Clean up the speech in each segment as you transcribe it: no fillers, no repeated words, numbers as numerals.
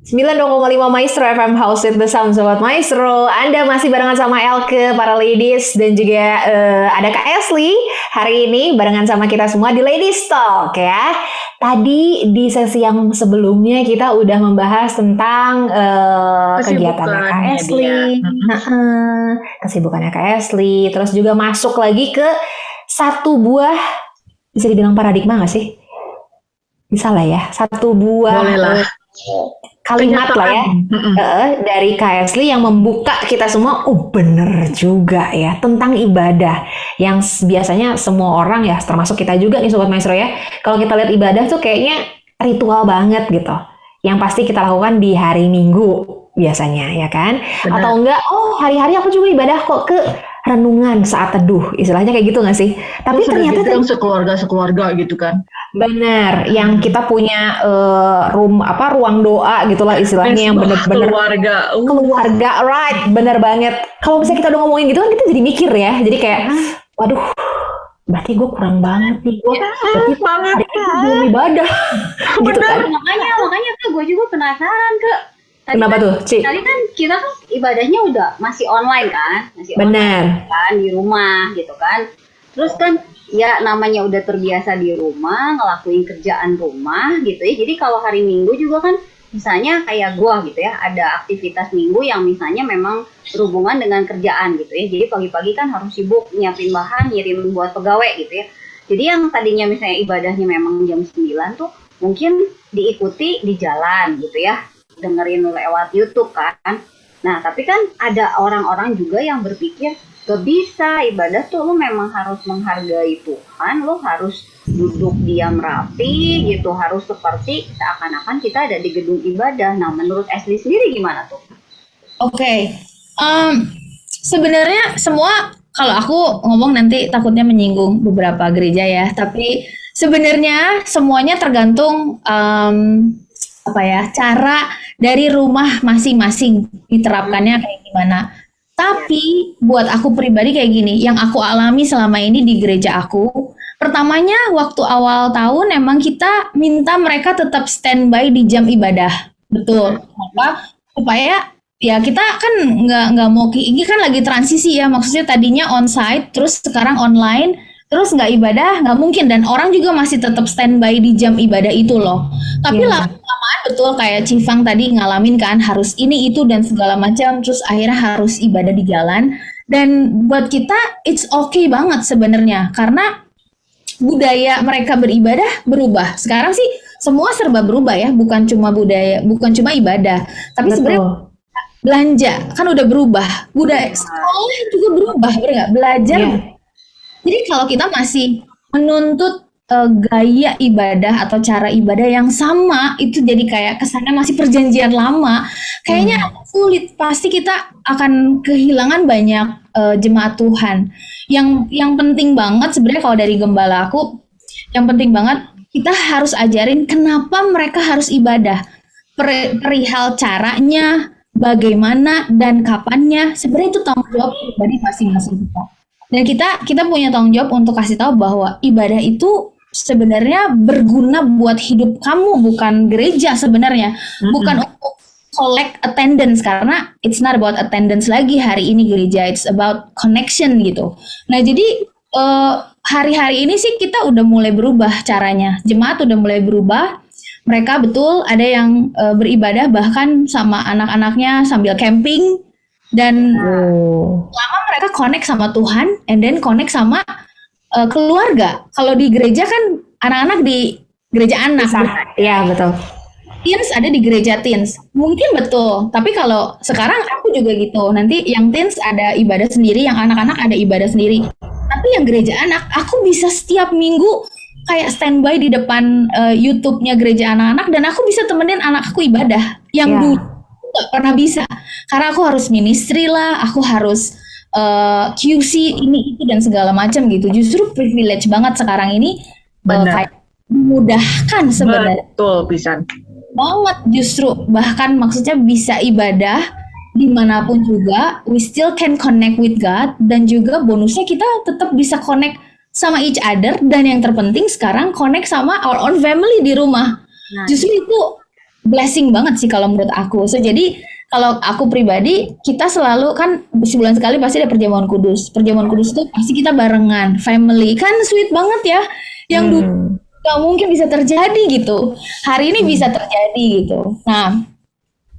92,5 Maestro FM House with the Sound Sobat Maestro. Anda masih barengan sama Elke, para ladies, dan juga ada Kak Esli hari ini barengan sama kita semua di Ladies Talk ya. Tadi di sesi yang sebelumnya kita udah membahas tentang kegiatannya Kak Esli, kesibukannya Kak Esli, terus juga masuk lagi ke satu buah, bisa dibilang paradigma gak sih? Bisa lah ya, satu buah kalimat lah ya dari Kak Esli yang membuka kita semua, bener juga ya, tentang ibadah yang biasanya semua orang ya, termasuk kita juga nih Sobat Maestro ya, kalau kita lihat ibadah tuh kayaknya ritual banget gitu, yang pasti kita lakukan di hari Minggu biasanya ya kan. Benar. Atau enggak, hari-hari aku juga ibadah kok ke renungan saat teduh, istilahnya kayak gitu nggak sih? Tapi ternyata sekeluarga gitu kan. Benar, yang kita punya ruang doa gitulah istilahnya, yang benar-benar keluarga, right, benar banget. Kalau misalnya kita udah ngomongin gitu kan kita jadi mikir ya, jadi kayak, waduh, berarti gue kurang banget nih, gue berarti banget belum ibadah. Gitu kan? Makanya tuh gue juga penasaran Kenapa tuh, Ci? Tadi kan kita kan ibadahnya udah masih online kan, benar kan, di rumah gitu kan. Terus kan ya namanya udah terbiasa di rumah, ngelakuin kerjaan rumah gitu ya. Jadi kalau hari Minggu juga kan misalnya kayak gua gitu ya, ada aktivitas Minggu yang misalnya memang berhubungan dengan kerjaan gitu ya. Jadi pagi-pagi kan harus sibuk nyiapin bahan, ngirim buat pegawai gitu ya. Jadi yang tadinya misalnya ibadahnya memang jam 9 tuh mungkin diikuti di jalan gitu ya, dengerin lewat YouTube kan. Nah, tapi kan ada orang-orang juga yang berpikir gak bisa, ibadah tuh lo memang harus menghargai Tuhan, lo harus duduk diam rapi gitu, harus seperti seakan-akan kita ada di gedung ibadah. Nah, menurut Esli sendiri gimana tuh? Oke. Sebenarnya semua, kalau aku ngomong nanti takutnya menyinggung beberapa gereja ya, tapi sebenarnya semuanya tergantung cara dari rumah masing-masing diterapkannya kayak gimana. Tapi buat aku pribadi kayak gini, yang aku alami selama ini di gereja aku, pertamanya waktu awal tahun emang kita minta mereka tetap standby di jam ibadah, betul. Kenapa? Supaya ya kita kan nggak mau, ini kan lagi transisi ya, maksudnya tadinya onsite, terus sekarang online, terus nggak ibadah, nggak mungkin, dan orang juga masih tetap standby di jam ibadah itu loh. Tapi lama-lamaan betul kayak Cifang tadi ngalamin kan, harus ini itu dan segala macam, terus akhirnya harus ibadah di jalan. Dan buat kita it's okay banget sebenarnya, karena budaya mereka beribadah berubah. Sekarang sih semua serba berubah ya, bukan cuma budaya, bukan cuma ibadah, tapi sebenarnya belanja kan udah berubah, budaya sekolah juga berubah, bener nggak? Belajar. Jadi kalau kita masih menuntut gaya ibadah atau cara ibadah yang sama, itu jadi kayak kesannya masih perjanjian lama, kayaknya sulit. Pasti kita akan kehilangan banyak jemaat Tuhan. Yang penting banget sebenarnya kalau dari gembala aku, yang penting banget kita harus ajarin kenapa mereka harus ibadah, perihal caranya, bagaimana dan kapannya. Sebenarnya itu tanggung jawab pribadi masing-masing kita. Dan kita punya tanggung jawab untuk kasih tahu bahwa ibadah itu sebenarnya berguna buat hidup kamu, bukan gereja sebenarnya. Bukan untuk collect attendance, karena it's not about attendance lagi hari ini gereja, it's about connection gitu. Nah, jadi hari-hari ini sih kita udah mulai berubah caranya. Jemaat udah mulai berubah. Mereka betul ada yang beribadah bahkan sama anak-anaknya sambil camping. Dan lama mereka connect sama Tuhan, and then connect sama keluarga. Kalau di gereja kan anak-anak di gereja anak. Iya betul. Teens ada di gereja teens. Mungkin betul. Tapi kalau sekarang aku juga gitu. Nanti yang teens ada ibadah sendiri, yang anak-anak ada ibadah sendiri. Tapi yang gereja anak, aku bisa setiap minggu kayak standby di depan YouTube-nya gereja anak-anak, dan aku bisa temenin anakku ibadah. Yang dulu nggak pernah bisa, karena aku harus ministry lah, aku harus QC ini itu dan segala macam gitu. Justru privilege banget sekarang ini, kayak memudahkan sebenarnya. Betul, pisan banget justru, bahkan maksudnya bisa ibadah dimanapun juga, we still can connect with God, dan juga bonusnya kita tetap bisa connect sama each other, dan yang terpenting sekarang connect sama our own family di rumah. Justru itu blessing banget sih kalau menurut aku. So jadi kalau aku pribadi, kita selalu kan sebulan sekali pasti ada perjamuan kudus. Perjamuan kudus itu pasti kita barengan, family. Kan sweet banget ya. Yang dulu gak mungkin bisa terjadi gitu. Hari ini bisa terjadi gitu. Nah,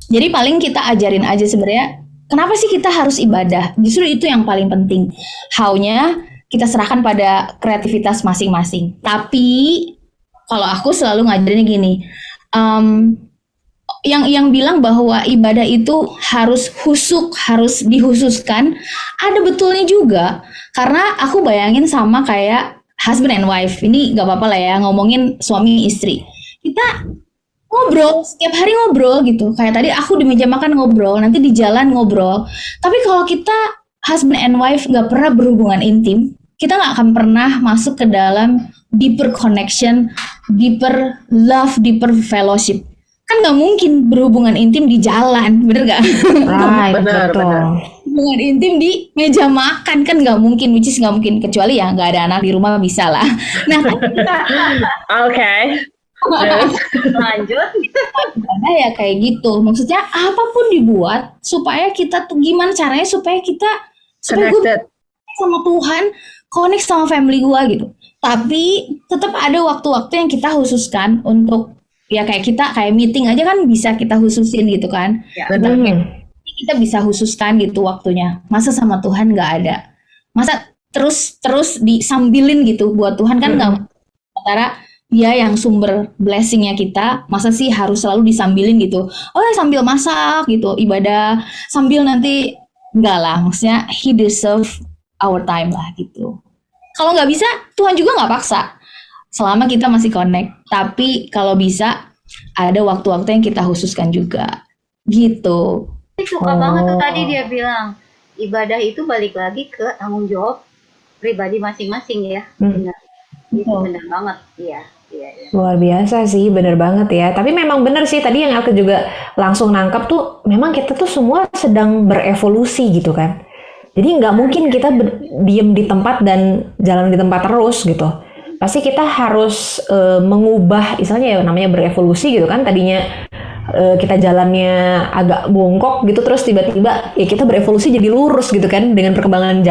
jadi paling kita ajarin aja sebenarnya, kenapa sih kita harus ibadah? Justru itu yang paling penting. How-nya kita serahkan pada kreativitas masing-masing. Tapi kalau aku selalu ngajarinnya gini, yang bilang bahwa ibadah itu harus harus dikhususkan, ada betulnya juga. Karena aku bayangin sama kayak husband and wife, ini gak apa-apa lah ya ngomongin suami istri. Kita ngobrol, setiap hari ngobrol gitu. Kayak tadi aku di meja makan ngobrol, nanti di jalan ngobrol. Tapi kalau kita husband and wife gak pernah berhubungan intim, kita gak akan pernah masuk ke dalam deeper connection, deeper love, deeper fellowship. Kan nggak mungkin berhubungan intim di jalan, bener gak? Right, Benar. Hubungan intim di meja makan kan nggak mungkin, which is nggak mungkin, kecuali ya nggak ada anak di rumah bisa lah. Nah, Oke. Lanjut. ada ya kayak gitu. Maksudnya apapun dibuat supaya kita tuh gimana caranya supaya gue Connected. sama Tuhan, connect sama family gue gitu. Tapi tetap ada waktu-waktu yang kita khususkan untuk ya kayak meeting aja kan bisa kita khususin gitu kan. Ya. Benar. Kita bisa khususkan gitu waktunya. Masa sama Tuhan nggak ada? Masa terus disambilin gitu buat Tuhan kan nggak? Sementara dia yang sumber blessingnya kita, masa sih harus selalu disambilin gitu? Oh ya sambil masak gitu, ibadah sambil nanti enggak lah. Maksudnya he deserve our time lah gitu. Kalau nggak bisa, Tuhan juga nggak paksa. Selama kita masih connect. Tapi kalau bisa, ada waktu-waktu yang kita khususkan juga. Gitu. Suka banget tuh tadi dia bilang, ibadah itu balik lagi ke tanggung jawab pribadi masing-masing ya. Benar. Itu benar banget. Iya. Luar biasa sih, bener banget ya. Tapi memang bener sih, tadi yang aku juga langsung nangkep tuh, memang kita tuh semua sedang berevolusi gitu kan. Jadi nggak mungkin kita diem di tempat dan jalan di tempat terus gitu. Pasti kita harus mengubah, istilahnya ya namanya berevolusi gitu kan. Tadinya kita jalannya agak bongkok gitu, terus tiba-tiba ya kita berevolusi jadi lurus gitu kan dengan perkembangan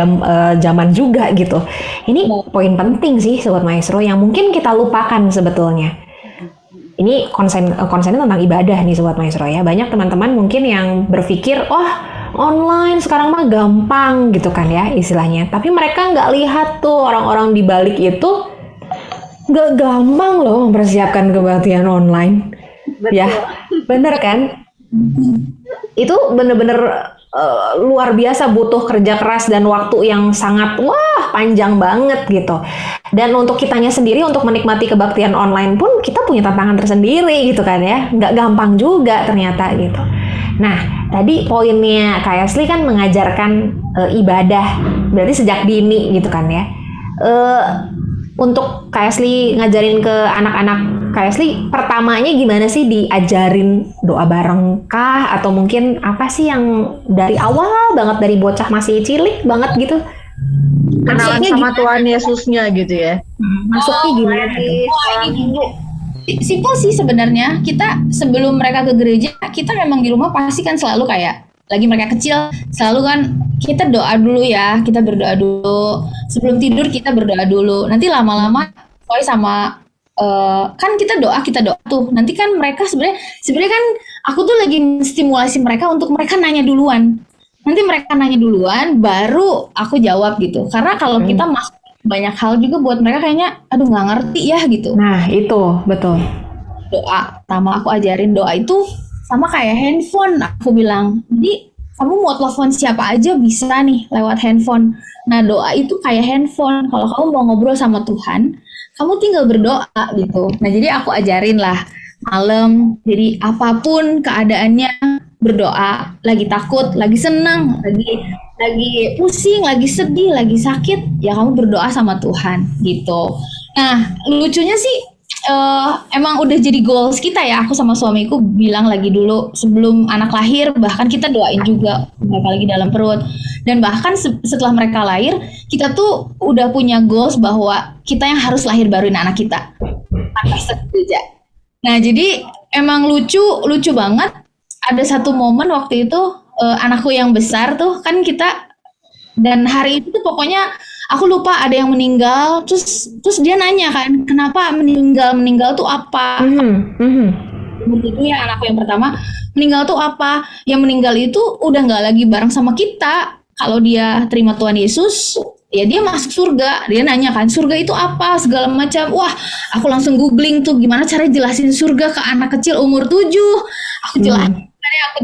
zaman juga gitu. Ini poin penting sih Sobat Maestro yang mungkin kita lupakan sebetulnya. Ini konsennya tentang ibadah nih Sobat Maestro ya. Banyak teman-teman mungkin yang berpikir, oh online sekarang mah gampang gitu kan ya istilahnya. Tapi mereka nggak lihat tuh orang-orang di balik itu nggak gampang loh mempersiapkan kebaktian online. Betul. Ya, bener kan? Itu bener-bener luar biasa, butuh kerja keras dan waktu yang sangat panjang banget gitu. Dan untuk kitanya sendiri untuk menikmati kebaktian online pun kita punya tantangan tersendiri gitu kan ya. Nggak gampang juga ternyata gitu. Nah, tadi poinnya Kak Yasli kan mengajarkan ibadah, berarti sejak dini gitu kan ya. Untuk Kak Yasli ngajarin ke anak-anak Kak Yasli, pertamanya gimana sih diajarin doa bareng kah? Atau mungkin apa sih yang dari awal banget, dari bocah masih cilik banget gitu? Kenalan sama Tuhan Yesusnya gitu ya. Masuknya gimana tuh? Simpel sih sebenarnya. Kita sebelum mereka ke gereja, kita memang di rumah pasti kan selalu kayak lagi mereka kecil, selalu kan kita doa dulu ya, kita berdoa dulu. Sebelum tidur kita berdoa dulu. Nanti lama-lama sama kan kita doa tuh. Nanti kan mereka sebenarnya kan aku tuh lagi stimulasi mereka untuk mereka nanya duluan. Nanti mereka nanya duluan, baru aku jawab gitu. Karena kalau kita masuk banyak hal juga buat mereka kayaknya, aduh nggak ngerti ya gitu. Nah itu betul. Doa, pertama aku ajarin doa itu sama kayak handphone. Aku bilang, jadi kamu mau telepon siapa aja bisa nih lewat handphone. Nah doa itu kayak handphone. Kalau kamu mau ngobrol sama Tuhan, kamu tinggal berdoa gitu. Nah jadi aku ajarin lah malam. Jadi apapun keadaannya berdoa. Lagi takut, lagi senang, lagi pusing, lagi sedih, lagi sakit, ya kamu berdoa sama Tuhan gitu. Nah lucunya sih emang udah jadi goals kita ya. Aku sama suamiku bilang lagi dulu sebelum anak lahir, bahkan kita doain juga mereka lagi dalam perut. Dan bahkan setelah mereka lahir, kita tuh udah punya goals bahwa kita yang harus lahir baruin anak kita. Anak gereja. Nah, jadi emang lucu banget. Ada satu momen waktu itu anakku yang besar tuh kan kita, dan hari itu tuh pokoknya aku lupa ada yang meninggal. Terus dia nanya kan, kenapa meninggal tuh apa? Begitu ya, anakku yang pertama, meninggal tuh apa? Yang meninggal itu udah nggak lagi bareng sama kita. Kalau dia terima Tuhan Yesus, ya dia masuk surga. Dia nanya kan, surga itu apa? Segala macam. Wah, aku langsung googling tuh gimana cara jelasin surga ke anak kecil umur 7. Aku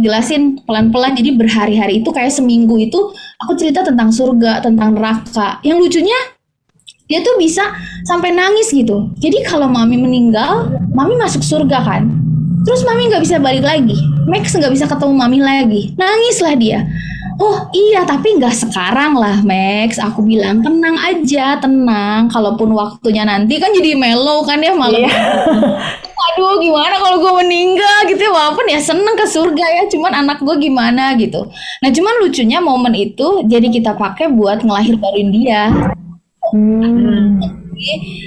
jelasin pelan-pelan. Jadi berhari-hari itu kayak seminggu itu aku cerita tentang surga, tentang neraka. Yang lucunya dia tuh bisa sampai nangis gitu. Jadi kalau mami meninggal, mami masuk surga kan. Terus mami nggak bisa balik lagi. Max nggak bisa ketemu mami lagi. Nangislah dia. Oh iya, tapi nggak sekarang lah Max. Aku bilang tenang aja, tenang. Kalaupun waktunya nanti kan jadi mellow kan ya malam. Aduh gimana kalau gue meninggal gitu ya. Walaupun ya seneng ke surga ya. Cuman anak gue gimana gitu. Nah cuman lucunya momen itu jadi kita pakai buat ngelahir baruin dia.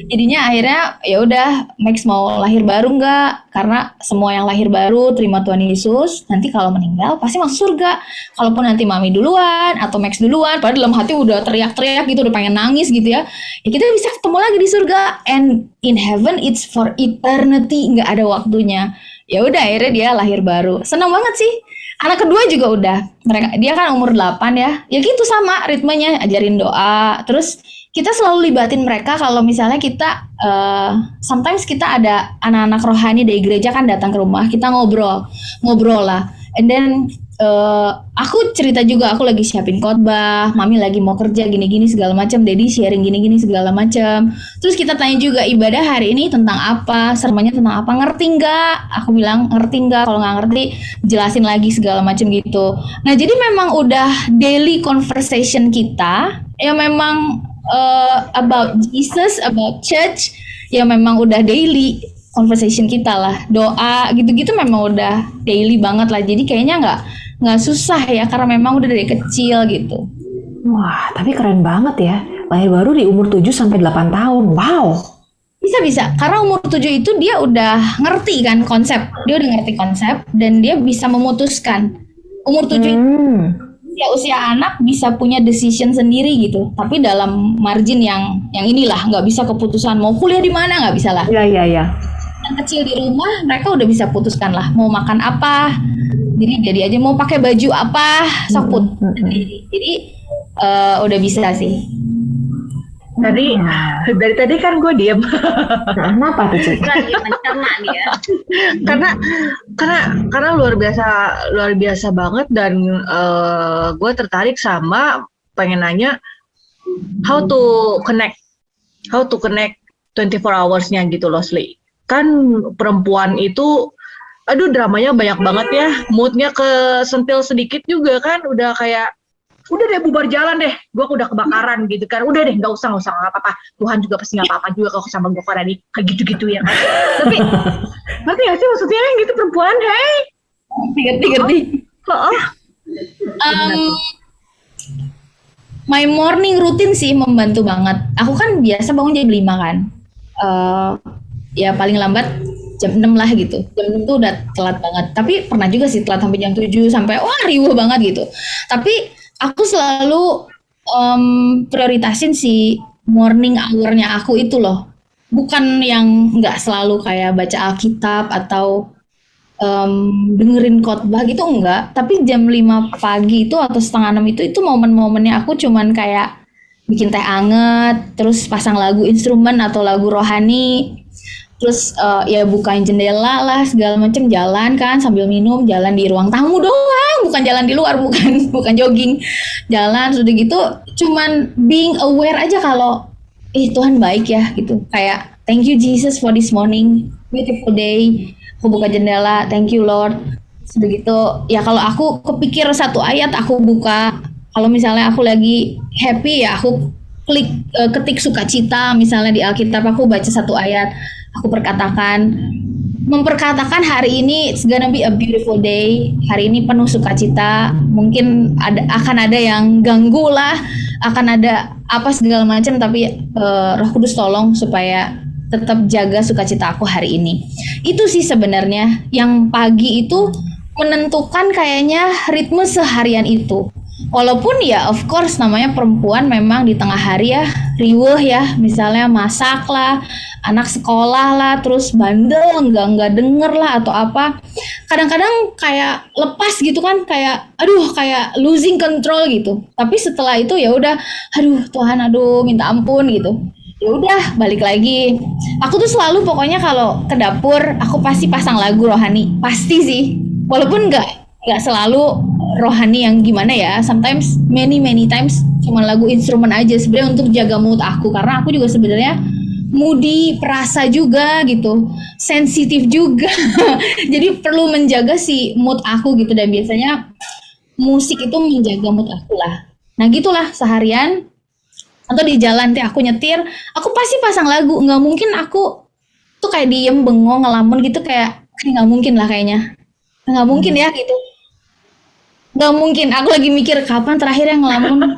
Jadinya akhirnya ya udah, Max mau lahir baru nggak? Karena semua yang lahir baru terima Tuhan Yesus, nanti kalau meninggal pasti masuk surga. Kalaupun nanti mami duluan atau Max duluan, padahal dalam hati udah teriak-teriak gitu, udah pengen nangis gitu ya. Ya kita bisa ketemu lagi di surga. And in heaven it's for eternity, nggak ada waktunya. Ya udah akhirnya dia lahir baru. Senang banget sih. Anak kedua juga udah. Dia kan umur 8 ya. Ya gitu sama ritmenya, ajarin doa. Terus kita selalu libatin mereka kalau misalnya kita sometimes kita ada anak-anak rohani dari gereja kan datang ke rumah, kita ngobrol lah. And then aku cerita juga, aku lagi siapin khotbah, mami lagi mau kerja gini-gini segala macam, daddy sharing gini-gini segala macam. Terus kita tanya juga ibadah hari ini tentang apa, sermonnya tentang apa, ngerti nggak? Aku bilang ngerti nggak, kalau nggak ngerti jelasin lagi segala macam gitu. Nah jadi memang udah daily conversation kita, ya memang about Jesus, about church, ya memang udah daily conversation kita lah. Doa gitu-gitu memang udah daily banget lah. Jadi kayaknya nggak susah ya, karena memang udah dari kecil gitu. Wah, tapi keren banget ya. Lahir baru di umur 7 sampai 8 tahun. Wow. Bisa. Karena umur 7 itu dia udah ngerti kan konsep. Dia udah ngerti konsep dan dia bisa memutuskan. Umur 7 itu usia anak bisa punya decision sendiri gitu, tapi dalam margin yang inilah, nggak bisa keputusan mau kuliah di mana, nggak bisa lah. Iya. Yang kecil di rumah mereka udah bisa putuskan lah mau makan apa, jadi aja mau pakai baju apa, soput sendiri. Jadi udah bisa sih. Dari tadi kan gue diem. Kenapa tuh Cik? Lagi mencerna nih ya. karena luar biasa banget, dan gue tertarik sama pengen nanya how to connect 24 hours-nya gitu loh, Sli. Kan perempuan itu aduh dramanya banyak banget ya, moodnya kesentil sedikit juga kan, udah kayak udah deh bubar jalan deh, gue udah kebakaran gitu kan, udah deh nggak usah nggak apa-apa, Tuhan juga pasti nggak apa-apa juga kalau sama gue pada nih kayak gitu ya kan. Tapi ngerti nggak sih maksudnya gitu perempuan, hey Ngerti. My morning routine sih membantu banget. Aku kan biasa bangun jam 5 kan, ya paling lambat jam 6 lah gitu. Jam 6 tuh udah telat banget, tapi pernah juga sih telat sampai jam 7 sampai wah riuh banget gitu. Tapi aku selalu prioritasin si morning hour-nya aku itu loh. Bukan yang nggak selalu kayak baca Alkitab atau dengerin khotbah gitu, enggak. Tapi jam 5 pagi itu atau setengah 6 itu momen-momennya aku cuman kayak bikin teh anget, terus pasang lagu instrumen atau lagu rohani. Terus ya bukain jendela lah segala macam, jalan kan sambil minum, jalan di ruang tamu doang, bukan jalan di luar, bukan jogging, jalan sudah gitu, cuman being aware aja kalau Tuhan baik ya gitu, kayak thank you Jesus for this morning, beautiful day, aku buka jendela, thank you Lord, sudah gitu ya. Kalau aku kepikir satu ayat aku buka, kalau misalnya aku lagi happy ya aku ketik sukacita misalnya di Alkitab, aku baca satu ayat, aku memperkatakan hari ini it's gonna be a beautiful day, hari ini penuh sukacita. Mungkin akan ada yang ganggu lah, akan ada apa segala macam, tapi Roh Kudus tolong supaya tetap jaga sukacita aku hari ini. Itu sih sebenarnya yang pagi itu menentukan kayaknya ritme seharian itu. Walaupun ya of course namanya perempuan memang di tengah hari ya riweuh ya, misalnya masak lah, anak sekolah lah, terus bandel nggak denger lah atau apa. Kadang-kadang kayak lepas gitu kan, kayak aduh kayak losing control gitu. Tapi setelah itu ya udah, aduh Tuhan, aduh minta ampun gitu. Ya udah balik lagi. Aku tuh selalu pokoknya kalau ke dapur aku pasti pasang lagu rohani, pasti sih. Walaupun nggak selalu rohani yang gimana ya, sometimes many times cuma lagu instrumen aja sebenarnya untuk jaga mood aku, karena aku juga sebenarnya moody, perasa juga gitu, sensitif juga. Jadi perlu menjaga si mood aku gitu, dan biasanya musik itu menjaga mood aku lah. Nah gitulah seharian atau di jalan aku nyetir, aku pasti pasang lagu. Nggak mungkin aku tuh kayak diem bengong ngelamun gitu, kayak nggak mungkin lah kayaknya, nggak mungkin ya gitu. Nggak mungkin, aku lagi mikir kapan terakhir yang ngelamun.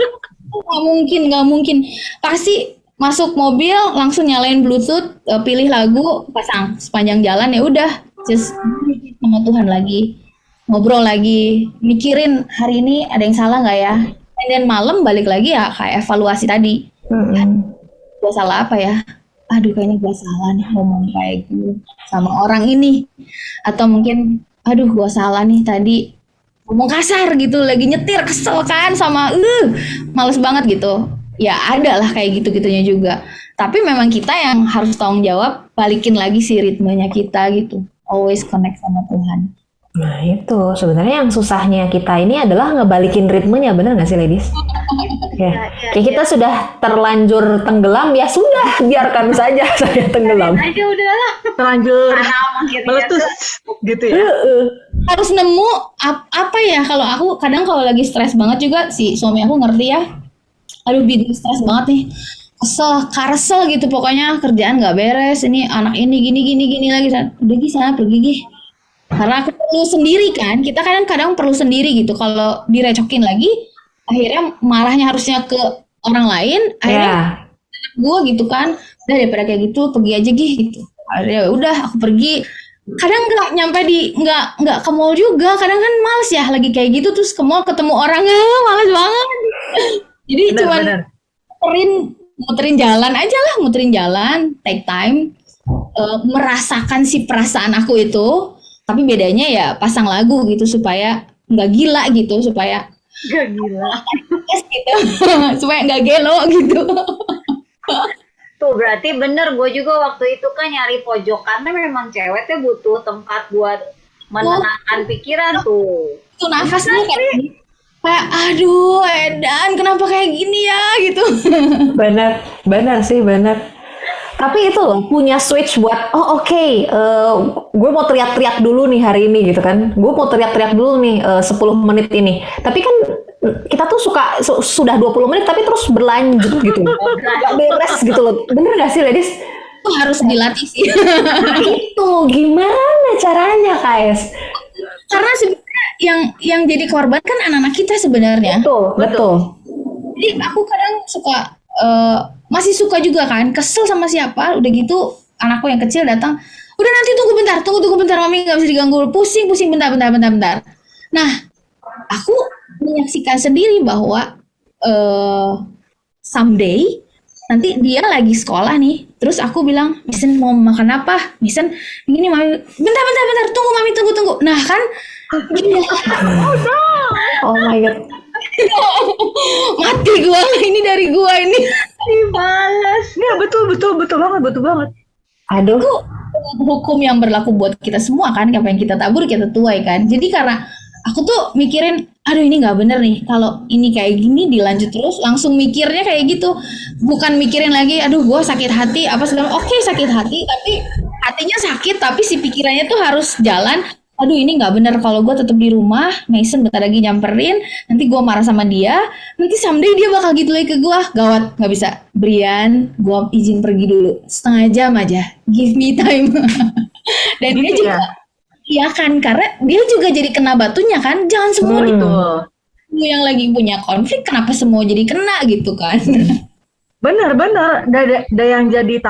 Nggak mungkin. Pasti masuk mobil langsung nyalain Bluetooth, pilih lagu, pasang sepanjang jalan, ya udah, just sama Tuhan lagi, ngobrol lagi, mikirin hari ini ada yang salah nggak ya. Dan malam balik lagi ya kayak evaluasi tadi. Gue salah apa ya? Aduh kayaknya gue salah nih ngomong kayak gitu sama orang ini. Atau mungkin aduh gue salah nih tadi ngomong kasar gitu, lagi nyetir kesel kan sama males banget gitu. Ya ada lah kayak gitu-gitunya juga. Tapi memang kita yang harus tanggung jawab, balikin lagi si ritmenya kita gitu. Always connect sama Tuhan. Nah itu sebenarnya yang susahnya kita ini adalah ngebalikin ritmenya, benar nggak sih ladies? Ya, kayak kita sudah terlanjur tenggelam, ya sudah biarkan saja saya tenggelam. Aja udahlah. Terlanjur Gitu meletus gitu ya. Harus nemu apa ya, kalau aku kadang kalau lagi stres banget juga, si suami aku ngerti ya. Aduh bikin stres banget nih. Karsel gitu pokoknya, kerjaan nggak beres, ini anak ini gini lagi. Udah sana pergi gih. Karena aku perlu sendiri kan, kita kadang-kadang perlu sendiri gitu. Kalau direcokin lagi, akhirnya marahnya harusnya ke orang lain, akhirnya gue gitu kan, udah daripada kayak gitu pergi aja gitu. Akhirnya udah aku pergi. Kadang nggak ke mall juga, kadang kan males ya lagi kayak gitu, terus ke mall ketemu orang, males banget. Jadi cuma muterin jalan aja lah, take time, merasakan si perasaan aku itu. Tapi bedanya ya pasang lagu gitu supaya nggak gila gitu, supaya Gak gila. gitu. Supaya nggak gelo gitu. Tuh berarti bener, gue juga waktu itu kan nyari pojokan, karena memang cewek tuh butuh tempat buat menenangkan pikiran tuh. Itu nafasnya kayak aduh edan kenapa kayak gini ya gitu. Benar sih, benar. Tapi itu loh, punya switch buat, gue mau teriak-teriak dulu nih hari ini gitu kan. Gue mau teriak-teriak dulu nih 10 menit ini. Tapi kan kita tuh sudah 20 menit tapi terus berlanjut gitu. Gak beres gitu loh. Bener gak sih ladies? Itu harus dilatih sih. Itu gimana caranya KS? Karena sebenarnya yang jadi korban kan anak-anak kita sebenarnya. Betul. Jadi aku kadang suka masih suka juga kan, kesel sama siapa, udah gitu anakku yang kecil datang, udah nanti tunggu bentar mami nggak bisa diganggu, pusing bentar. Nah aku menyaksikan sendiri bahwa someday nanti dia lagi sekolah nih, terus aku bilang, Misen mau makan apa? Misen ini mami, bentar tunggu mami, tunggu. Nah kan oh my god. Mati gua, ini dari gua ini. Dibalas. Ya betul banget. Aduh. Itu hukum yang berlaku buat kita semua kan, apa yang kita tabur kita tuai kan. Jadi karena aku tuh mikirin, aduh ini nggak bener nih, kalau ini kayak gini dilanjut terus, langsung mikirnya kayak gitu, bukan mikirin lagi, aduh gua sakit hati apa segala. Oke, sakit hati, tapi hatinya sakit, tapi si pikirannya tuh harus jalan. Aduh ini nggak bener kalau gue tetap di rumah, Mason bentar lagi nyamperin, nanti gue marah sama dia, nanti someday dia bakal gitu lagi ke gue, gawat, nggak bisa. Brian, gue izin pergi dulu, setengah jam aja, give me time. Dan dia juga, iya kan, karena dia juga jadi kena batunya kan, jangan semua itu yang lagi punya konflik, kenapa semua jadi kena gitu kan. Bener, ada yang jadi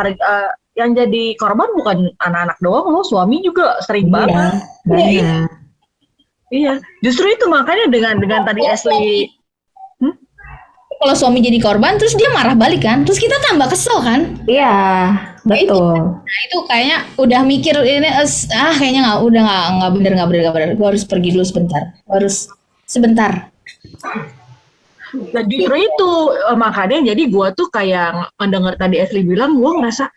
yang jadi korban bukan anak-anak doang loh, suami juga sering banget. Banyak. Iya, justru itu makanya dengan tadi Ashley. Kalau suami jadi korban, terus dia marah balik kan, terus kita tambah kesel kan. Iya, betul. Nah itu kayaknya udah mikir ini, kayaknya nggak bener. Gue harus pergi dulu sebentar. Sebentar. Nah justru itu makanya jadi gue tuh kayak mendengar tadi Ashley bilang, gue ngerasa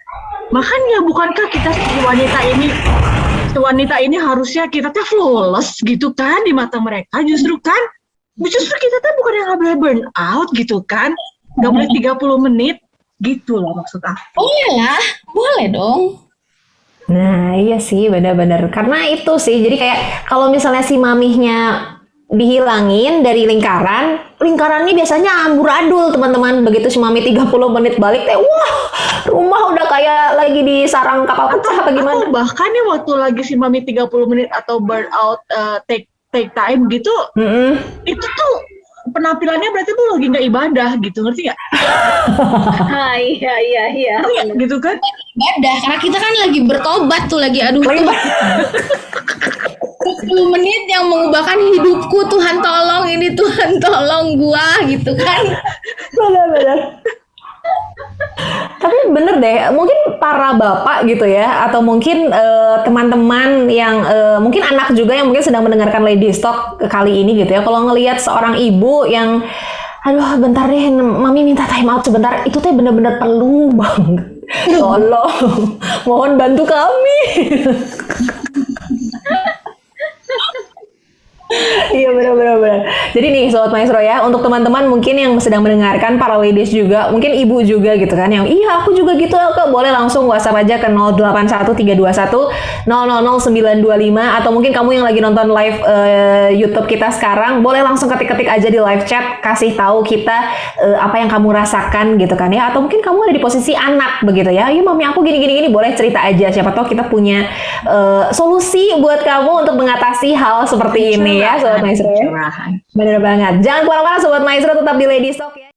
makanya bukankah kita wanita ini harusnya kita tuh flawless gitu kan di mata mereka, justru kita tuh bukan yang nggak boleh burn out gitu kan, nggak boleh 30 menit gitu loh maksud aku. Oh iyalah, boleh dong. Nah iya sih benar-benar, karena itu sih jadi kayak kalau misalnya si mamihnya dihilangin dari lingkarannya biasanya amburadul teman-teman. Begitu si mami 30 menit balik wah rumah udah kayak lagi di sarang kapal pecah apa gimana. Atau bahkan ya waktu lagi si mami 30 menit atau burn out take time gitu, itu tuh penampilannya berarti tuh lagi nggak ibadah gitu, ngerti nggak? Iya. Gitu kan? Ibadah, karena kita kan lagi bertobat tuh, lagi 10 menit yang mengubahkan hidupku, Tuhan tolong ini, Tuhan tolong gua gitu kan. Benar-benar. Tapi bener deh, mungkin para bapak gitu ya, atau mungkin teman-teman yang mungkin anak juga yang mungkin sedang mendengarkan Ladies Talk kali ini gitu ya, kalau ngelihat seorang ibu yang aduh bentar deh mami minta time out sebentar, itu teh bener-bener perlu banget. Tolong, mohon bantu kami. Iya benar. Jadi nih Sobat Maestro ya, untuk teman-teman mungkin yang sedang mendengarkan, para ladies juga, mungkin ibu juga gitu kan, yang iya aku juga gitu kok, boleh langsung WhatsApp aja ke 081321000925, atau mungkin kamu yang lagi nonton live YouTube kita sekarang, boleh langsung ketik-ketik aja di live chat, kasih tahu kita apa yang kamu rasakan gitu kan ya, atau mungkin kamu ada di posisi anak begitu ya, iya mami aku gini, boleh cerita aja, siapa tahu kita punya solusi buat kamu untuk mengatasi hal seperti ini ya Sobat Maestro ya. Bener banget. Jangan kemana-mana Sobat Maestro, tetap di Ladies Talk ya.